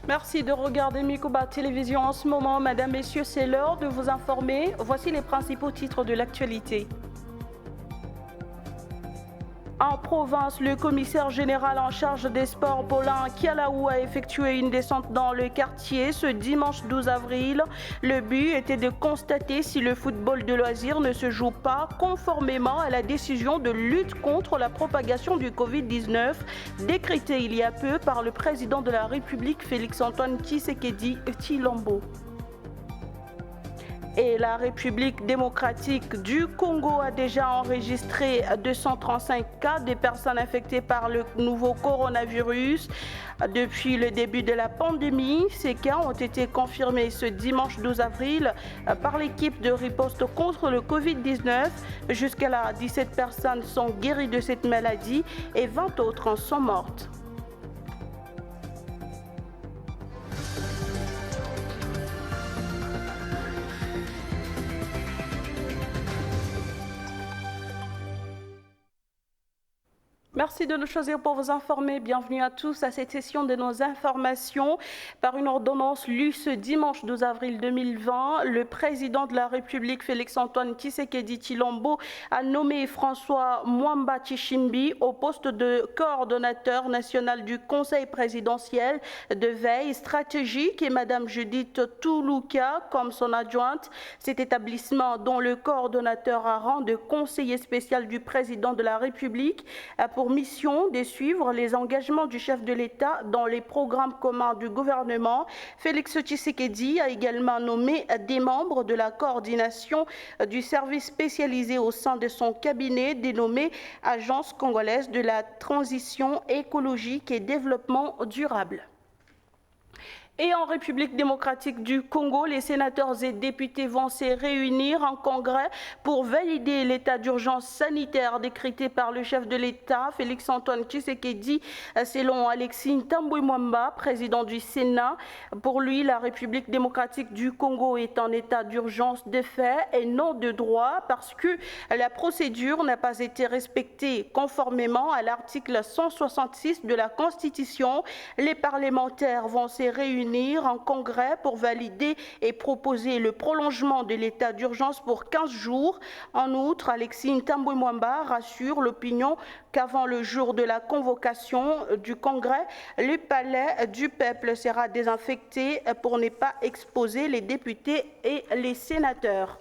Merci de regarder Mikoba Télévision en ce moment. Mesdames, Messieurs, c'est l'heure de vous informer. Voici les principaux titres de l'actualité. En province, le commissaire général en charge des sports, Paulin Kialaou, a effectué une descente dans le quartier ce dimanche 12 avril. Le but était de constater si le football de loisirs ne se joue pas conformément à la décision de lutte contre la propagation du Covid-19 décrétée il y a peu par le président de la République, Félix-Antoine Tshisekedi Tshilombo. Et la République démocratique du Congo a déjà enregistré 235 cas de personnes infectées par le nouveau coronavirus. Depuis le début de la pandémie, ces cas ont été confirmés ce dimanche 12 avril par l'équipe de riposte contre le Covid-19. Jusqu'à là, 17 personnes sont guéries de cette maladie et 20 autres en sont mortes. Merci de nous choisir pour vous informer. Bienvenue à tous à cette session de nos informations. Par une ordonnance lue ce dimanche 12 avril 2020, le président de la République, Félix-Antoine Tshisekedi Tshilombo, a nommé François Mwamba Tshishimbi au poste de coordonnateur national du Conseil présidentiel de veille stratégique et Madame Judith Toulouka comme son adjointe. Cet établissement, dont le coordonnateur a rang de conseiller spécial du président de la République, a pour mission de suivre les engagements du chef de l'État dans les programmes communs du gouvernement. Félix Tshisekedi a également nommé des membres de la coordination du service spécialisé au sein de son cabinet dénommé Agence congolaise de la transition écologique et développement durable. Et en République démocratique du Congo, les sénateurs et députés vont se réunir en congrès pour valider l'état d'urgence sanitaire décrété par le chef de l'État, Félix-Antoine Tshisekedi, selon Alexis Tambouimwamba, président du Sénat. Pour lui, la République démocratique du Congo est en état d'urgence de fait et non de droit parce que la procédure n'a pas été respectée conformément à l'article 166 de la Constitution. Les parlementaires vont se réunir en congrès pour valider et proposer le prolongement de l'état d'urgence pour 15 jours. En outre, Alexis Ntambwe-Mwamba rassure l'opinion qu'avant le jour de la convocation du congrès, le palais du peuple sera désinfecté pour ne pas exposer les députés et les sénateurs.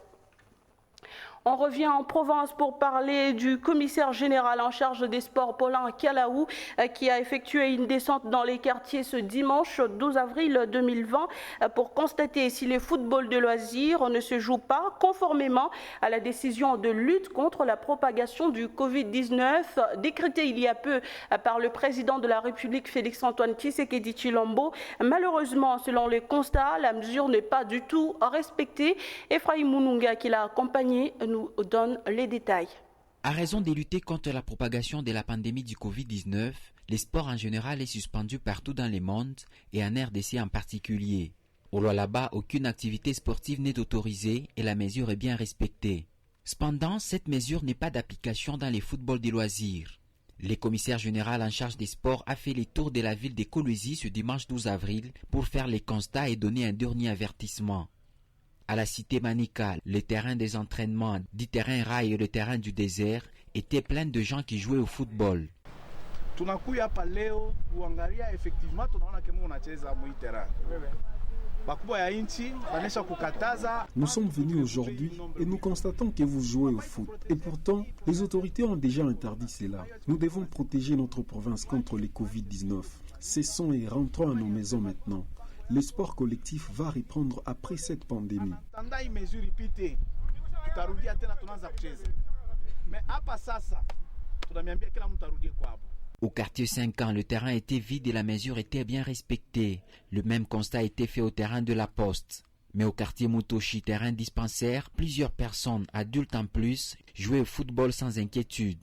On revient en Provence pour parler du commissaire général en charge des sports, Paulin Kialaou, qui a effectué une descente dans les quartiers ce dimanche 12 avril 2020 pour constater si le football de loisirs ne se joue pas conformément à la décision de lutte contre la propagation du Covid-19 décrétée il y a peu par le président de la République, Félix-Antoine Tshisekedi Tshilombo. Malheureusement, selon les constats, la mesure n'est pas du tout respectée. Ephraim Moununga, qui l'a accompagné, nous donne les détails. À raison de lutter contre la propagation de la pandémie du Covid-19, le sport en général est suspendu partout dans le monde et en RDC en particulier. Au Lualaba, aucune activité sportive n'est autorisée et la mesure est bien respectée. Cependant, cette mesure n'est pas d'application dans les footballs de loisirs. Le commissaire général en charge des sports a fait le tour de la ville de Kolwezi ce dimanche 12 avril pour faire les constats et donner un dernier avertissement. À la cité Manika, le terrain des entraînements, dit terrain rail et le terrain du désert étaient pleins de gens qui jouaient au football. Tunakuya hapa leo kuangalia effectivement tunaona kama unacheza mwi terrain. Nous sommes venus aujourd'hui et nous constatons que vous jouez au foot. Et pourtant, les autorités ont déjà interdit cela. Nous devons protéger notre province contre le Covid-19. Cessons et rentrons à nos maisons maintenant. Le sport collectif va reprendre après cette pandémie. Au quartier 5 ans, le terrain était vide et la mesure était bien respectée. Le même constat a été fait au terrain de la Poste. Mais au quartier Mutoshi, terrain dispensaire, plusieurs personnes, adultes en plus, jouaient au football sans inquiétude.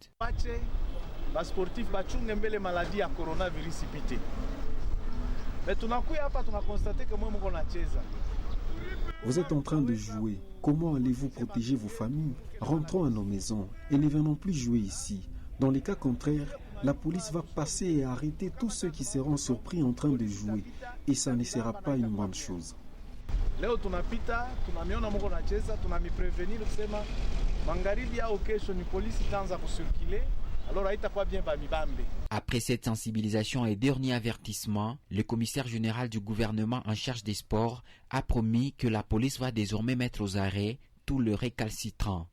Vous êtes en train de jouer. Comment allez-vous protéger vos familles? Rentrons à nos maisons et ne venons plus jouer ici. Dans les cas contraires, La police va passer et arrêter tous ceux qui seront surpris en train de jouer. Et ça ne sera pas une bonne chose. Leo tunapita, tunamiona mko nacheza, tunamiprevenir kusema magharibi au kesho ni polisi itaanza kucirculer. Alors haitakuwa bien ba mibambe. Après cette sensibilisation et dernier avertissement, le commissaire général du gouvernement en charge des sports a promis que la police va désormais mettre aux arrêts tous les récalcitrants.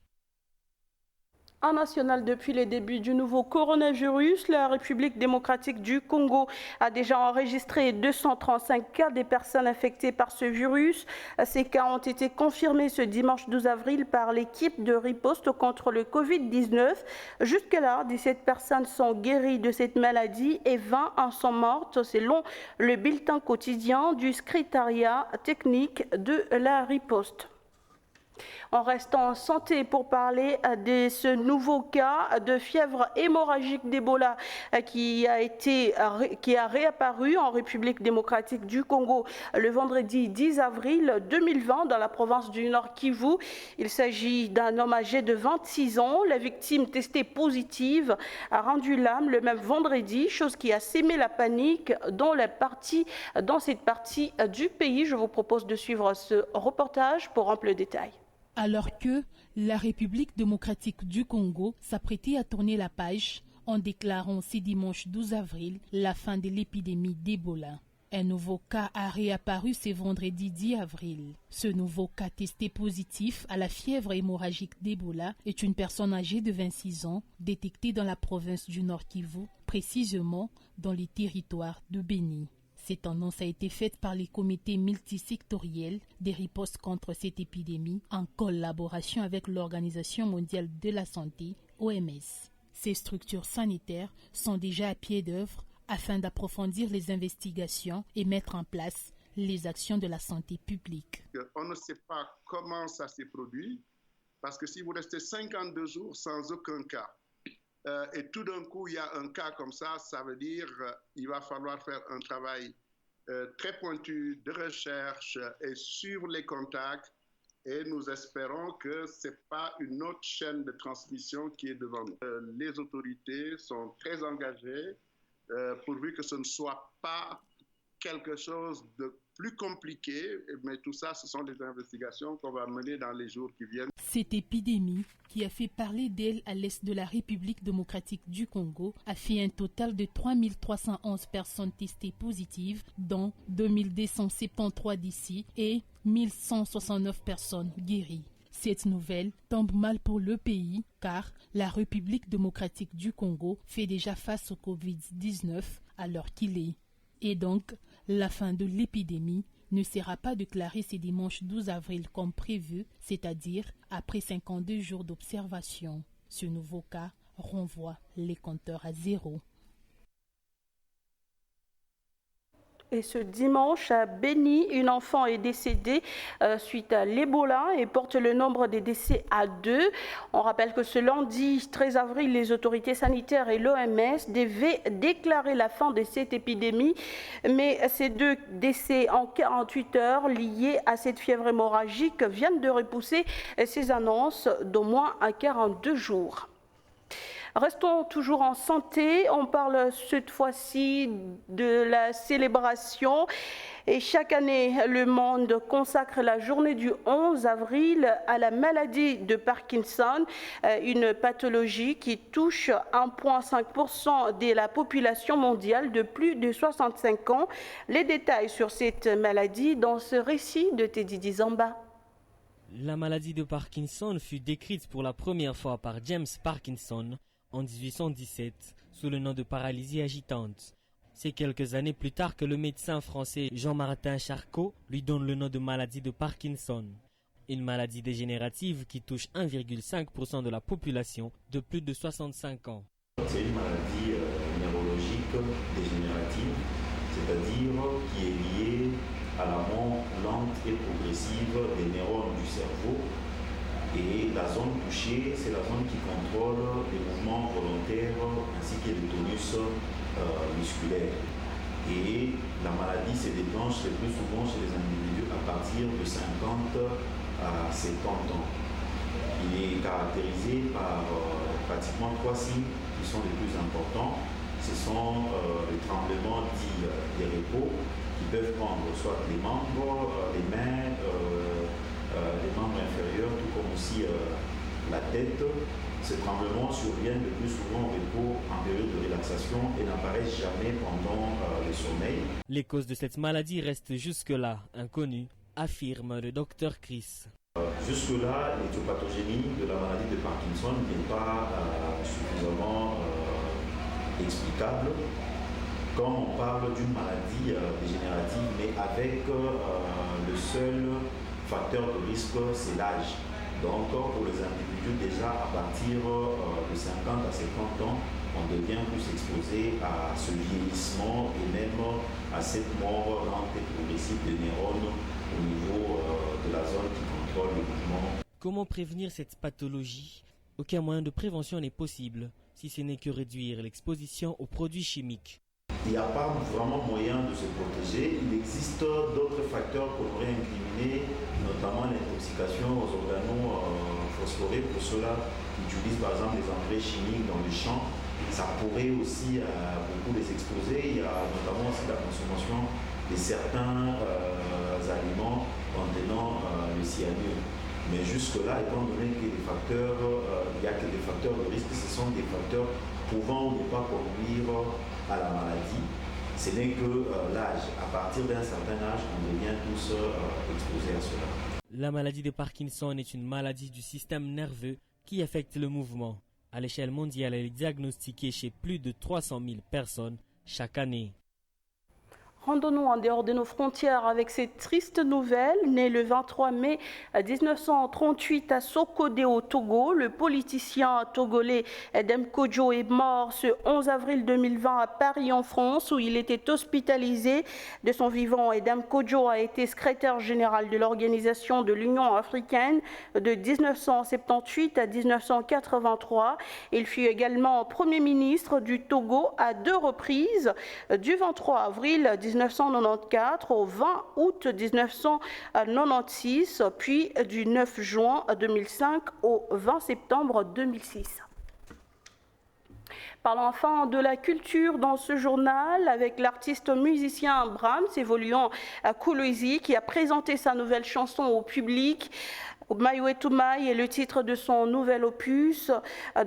En national, depuis les débuts du nouveau coronavirus, la République démocratique du Congo a déjà enregistré 235 cas des personnes infectées par ce virus. Ces cas ont été confirmés ce dimanche 12 avril par l'équipe de riposte contre le Covid-19. Jusque-là, 17 personnes sont guéries de cette maladie et 20 en sont mortes, selon le bulletin quotidien du secrétariat technique de la riposte. On reste en santé pour parler de ce nouveau cas de fièvre hémorragique d'Ebola qui a réapparu en République démocratique du Congo le vendredi 10 avril 2020 dans la province du Nord Kivu. Il s'agit d'un homme âgé de 26 ans. La victime testée positive a rendu l'âme le même vendredi, chose qui a sémé la panique dans cette partie du pays. Je vous propose de suivre ce reportage pour ample détail. Alors que la République démocratique du Congo s'apprêtait à tourner la page en déclarant ce dimanche 12 avril la fin de l'épidémie d'Ebola. Un nouveau cas a réapparu ce vendredi 10 avril. Ce nouveau cas testé positif à la fièvre hémorragique d'Ebola est une personne âgée de 26 ans détectée dans la province du Nord Kivu, précisément dans les territoires de Béni. Cette annonce a été faite par les comités multisectoriels des ripostes contre cette épidémie en collaboration avec l'Organisation mondiale de la santé, OMS. Ces structures sanitaires sont déjà à pied d'œuvre afin d'approfondir les investigations et mettre en place les actions de la santé publique. On ne sait pas comment ça s'est produit, parce que si vous restez 52 jours sans aucun cas, et tout d'un coup, il y a un cas comme ça veut dire qu'il va falloir faire un travail très pointu de recherche et suivre les contacts. Et nous espérons que ce n'est pas une autre chaîne de transmission qui est devant nous. Les autorités sont très engagées pourvu que ce ne soit pas quelque chose de plus compliqué, mais tout ça, ce sont des investigations qu'on va mener dans les jours qui viennent. Cette épidémie, qui a fait parler d'elle à l'est de la République démocratique du Congo, a fait un total de 3311 personnes testées positives, dont 2273 d'ici et 1169 personnes guéries. Cette nouvelle tombe mal pour le pays car la République démocratique du Congo fait déjà face au Covid-19 alors qu'il est. Et donc, la fin de l'épidémie ne sera pas déclarée ce dimanche 12 avril comme prévu, c'est-à-dire après 52 jours d'observation. Ce nouveau cas renvoie les compteurs à zéro. Et ce dimanche, à Béni, une enfant est décédée suite à l'Ebola et porte le nombre des décès à 2. On rappelle que ce lundi 13 avril, les autorités sanitaires et l'OMS devaient déclarer la fin de cette épidémie. Mais ces 2 décès en 48 heures liés à cette fièvre hémorragique viennent de repousser ces annonces d'au moins à 42 jours. Restons toujours en santé, on parle cette fois-ci de la célébration et chaque année le monde consacre la journée du 11 avril à la maladie de Parkinson, une pathologie qui touche 1,5% de la population mondiale de plus de 65 ans. Les détails sur cette maladie dans ce récit de Teddy Dizamba. La maladie de Parkinson fut décrite pour la première fois par James Parkinson en 1817 sous le nom de paralysie agitante. C'est quelques années plus tard que le médecin français Jean-Martin Charcot lui donne le nom de maladie de Parkinson. Une maladie dégénérative qui touche 1,5% de la population de plus de 65 ans. C'est une maladie neurologique dégénérative, c'est-à-dire qui est liée à la mort lente et progressive des neurones du cerveau. Et la zone touchée, c'est la zone qui contrôle les mouvements volontaires ainsi que le tonus musculaire. Et la maladie se déclenche le plus souvent chez les individus à partir de 50 à 70 ans. Il est caractérisé par pratiquement 3 signes qui sont les plus importants. ce sont les tremblements dits des repos qui peuvent prendre soit les membres, les mains, les membres inférieurs, tout comme aussi la tête. Ces tremblements surviennent le plus souvent au repos en période de relaxation et n'apparaissent jamais pendant le sommeil. Les causes de cette maladie restent jusque-là inconnues, affirme le docteur Chris. Jusque-là, l'éthiopathogénie de la maladie de Parkinson n'est pas suffisamment explicable. Quand on parle d'une maladie dégénérative, mais avec le seul facteur de risque, c'est l'âge. Donc pour les individus déjà à partir de 50 à 50 ans, on devient plus exposé à ce vieillissement et même à cette mort lente et progressive des neurones au niveau de la zone qui contrôle le mouvement. Comment prévenir cette pathologie? Aucun moyen de prévention n'est possible, si ce n'est que réduire l'exposition aux produits chimiques. Il n'y a pas vraiment moyen de se protéger. Il existe d'autres facteurs qu'on pourrait incriminer, notamment l'intoxication aux organophosphorés pour ceux-là qui utilisent par exemple les engrais chimiques dans les champs. Ça pourrait aussi beaucoup les exposer. Il y a notamment aussi la consommation de certains aliments contenant le cyanure. Mais jusque-là, étant donné que les facteurs, il n'y a que des facteurs de risque, ce sont des facteurs pouvant ne pas conduire à la maladie. Ce n'est que l'âge. À partir d'un certain âge, on devient tous exposés à cela. La maladie de Parkinson est une maladie du système nerveux qui affecte le mouvement. À l'échelle mondiale, elle est diagnostiquée chez plus de 300 000 personnes chaque année. Rendons-nous en dehors de nos frontières avec cette triste nouvelle. Né le 23 mai 1938 à Sokodé au Togo, le politicien togolais Edem Kodjo est mort ce 11 avril 2020 à Paris en France où il était hospitalisé. De son vivant, Edem Kodjo a été secrétaire général de l'Organisation de l'Union africaine de 1978 à 1983. Il fut également Premier ministre du Togo à 2 reprises, du 23 avril 1994 au 20 août 1996, puis du 9 juin 2005 au 20 septembre 2006. Parlons enfin de la culture dans ce journal avec l'artiste musicien Brahms, évoluant à Kolwezi, qui a présenté sa nouvelle chanson au public. Maiwetumai est le titre de son nouvel opus.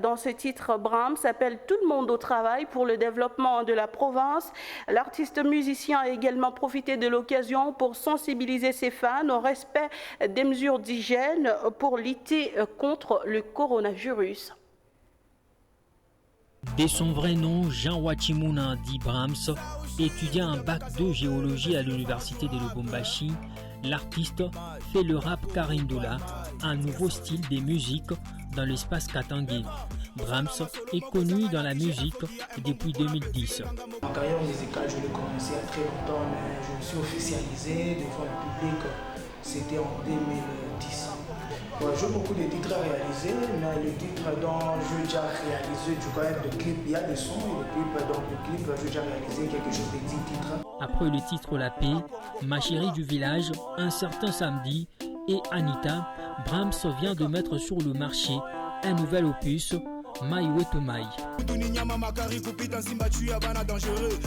Dans ce titre, Brahms s'appelle Tout le monde au travail pour le développement de la province. L'artiste musicien a également profité de l'occasion pour sensibiliser ses fans au respect des mesures d'hygiène pour lutter contre le coronavirus. Dès son vrai nom, Jean Wachimuna dit Brahms, étudiant en bac de géologie à l'université de Lubumbashi, l'artiste fait le rap Karindola, un nouveau style de musique dans l'espace katangé. Brahms est connu dans la musique depuis 2010. Ma carrière musicale, je l'ai commencé il y a très longtemps, mais je me suis officialisé devant le public, c'était en 2010. J'ai beaucoup de titres à réaliser, mais le titre dont j'ai déjà réalisé, du coup, le clip, il y a des sons et le clip, donc le clip, j'ai déjà réalisé quelque chose de 10 titres. Après le titre La Paix, Ma chérie du village, Un certain samedi et Anita, Brahms vient de mettre sur le marché un nouvel opus, Maiwetumai.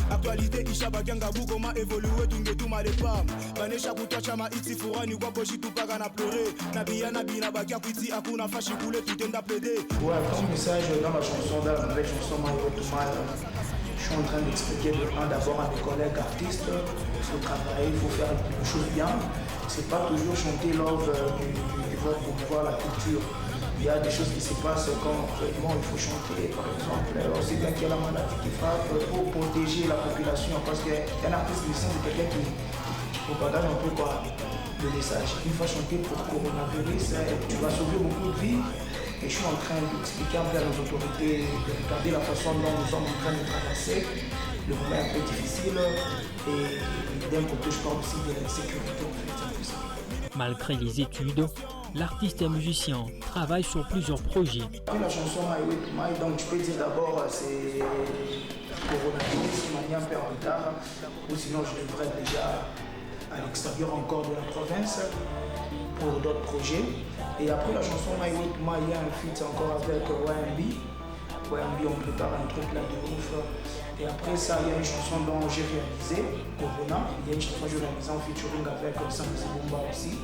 Actualité Isha Bagangabu, comment évoluer Tungetuma les femmes. Banesha Kutachama Itzi Fourani Wakoshi Tupaga na pleurer. Nabiya Nabina Bagakwiti Akuna Fashi Koulé tout est d'applaudir. Ouais, comme message dans la chanson, dans la nouvelle chanson Maiwetumai, je suis en train d'expliquer d'abord à mes collègues artistes, il faut travailler, il faut faire les choses bien. C'est pas toujours chanter love du vote pour voir la culture. Il y a des choses qui se passent quand vraiment il faut chanter, par exemple, aussi bien qu'il y a la maladie qui frappe, pour protéger la population, parce qu'un artiste musicien, c'est quelqu'un qui propagande un peu quoi, le message. Une fois chanter pour le coronavirus, tu vas sauver beaucoup de vies. Et je suis en train d'expliquer un peu à nos autorités, de regarder la façon dont nous sommes en train de traverser. Le moment est un peu difficile et d'un côté, je parle aussi de l'insécurité. Malgré les études, l'artiste et musicien travaille sur plusieurs projets. La chanson Maiwetumai, donc je peux dire d'abord c'est coronavirus de manière un peu en retard, ou sinon je devrais être déjà à l'extérieur encore de la province pour d'autres projets. Et après la chanson Maiwetumai, il y a un feat encore avec YMB. Koyambi, on prépare un truc là de ouf. Et après ça, il y a une chanson dont j'ai réalisé, Corona. Il y a une chanson que j'ai réalisée en featuring avec Sam Zibumba aussi.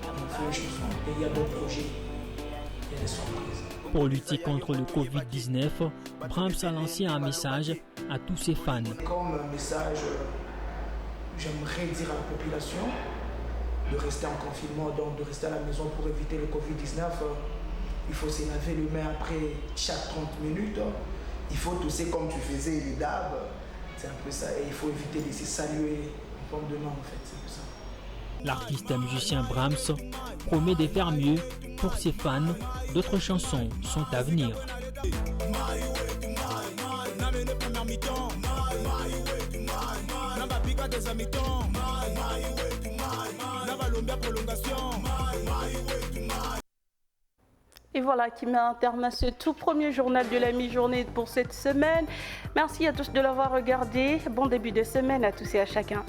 On fait une chanson. Et il y a d'autres projets. Il y a des surprises. Pour lutter contre le Covid-19, Brahms a lancé un message à tous ses fans. Comme message, j'aimerais dire à la population de rester en confinement, donc de rester à la maison pour éviter le Covid-19. Il faut se laver les mains après chaque 30 minutes. Il faut tousser comme tu faisais les dabs. C'est un peu ça. Et il faut éviter de se saluer en forme de nom, en fait. C'est un peu ça. L'artiste et musicien Brahms promet de faire mieux pour ses fans. D'autres chansons sont à venir. Et voilà qui met un terme à ce tout premier journal de la mi-journée pour cette semaine. Merci à tous de l'avoir regardé. Bon début de semaine à tous et à chacun.